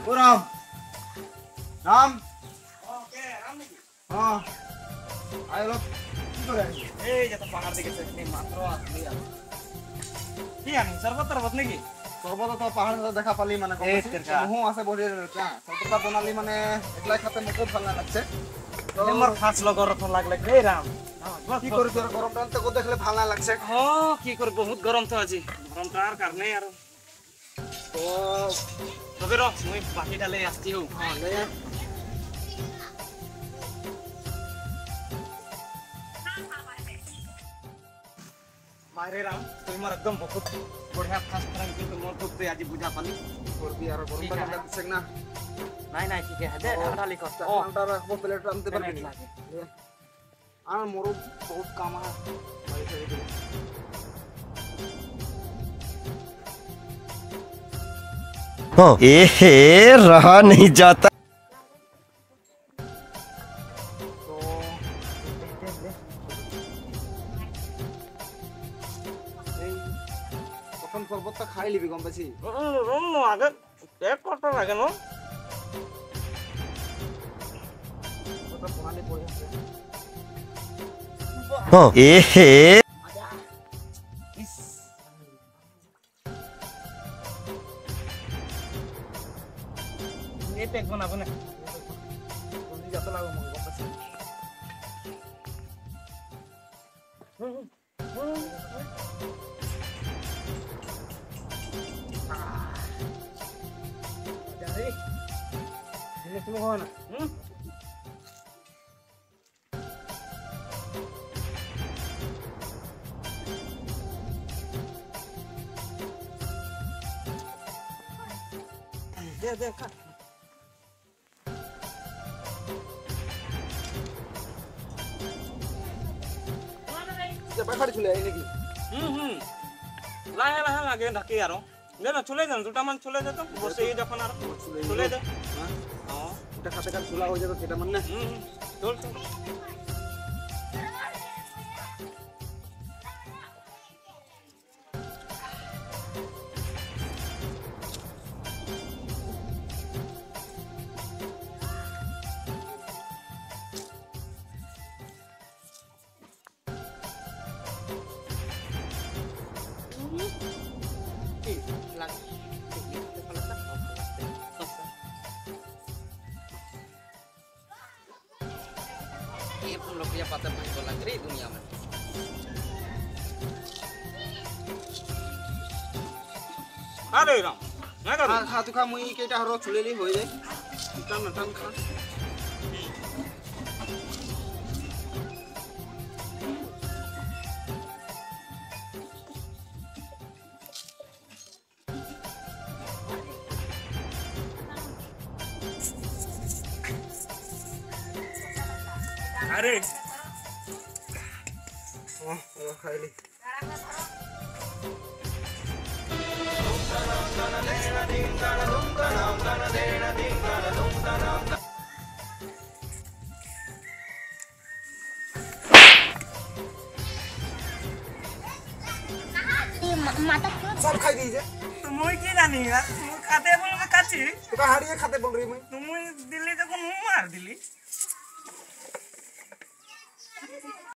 ও রাম রাম ওকে রাম নাকি হ্যাঁ আইলো কি করে এই যে তো পাহাড় দেখেছে এই মাত্র আসলি আর কি আনি সর্বত তরবত নাকি সর্বদা তো পাহাড় দেখা পালি মানে এই তেরকা। মুহ আছে বড়ি সর্বদা বনালি মানে একলাই খাতে মুখ ভালো না লাগছে তো আমার ফাঁস লগর তো লাগলে এই রাম কি করি তোর গরম টান তো দেখলে ভালো না লাগছে ও কি করে বহুত গরম তো আছে গরমটা আর কারণে আর তো তবে র মুই বাকিটা লই আসছি হো হ্যাঁ লে মারে রাম তুই আমার একদম বহুত বড়িয়া ফার্স্ট টাইম কিন্তু মোর তো তুই আজি বুঝা পালি করবি আর গরম টান লাগছে না নাই নাই ঠিক আছে দে ঠান্ডা লিখো ও ঠান্ডা রাখবো প্লেট আনতে পারবি না আর মোরও বহুত কাম আছে বাড়ি ছেড়ে দিলে एहे रहा नहीं जाता তো এই প্রথম শরবতটা খাই লিবি গম পাইছি আগে এক কটা লাগে না ওটা প্রণালী পড়ে আছে एहे এই পেক বানাবো না জলদি যত লাগো মগে গম পাইছি জানি জিনিস তুমি হয় না দে দে খা যে পাখাড়ি চলে আই নাকি লাহে লাহে লাগে ঢাকি আর দে না চলে যান দুটা মান চলে যেত বসে যখন আর চলে দে হ্যাঁ এটা খাতে খাতে চুলা হয়ে যাবে সেটা মানে না চল চল ये तुम लोग ये पता भाई को लग रही दुनिया में আরে রাম না কর খা তুই খা মুই কেটা হর চুলেলি হয়ে যায় টান টান খা আরে খাইলি माता क्यों सब खाई दी जे তুমি কি জানি আর তুমি খাতে বলবে কাছি তোকে হারিয়ে খাতে বল রही मैं তুমি দিল্লি যখন মার দিলি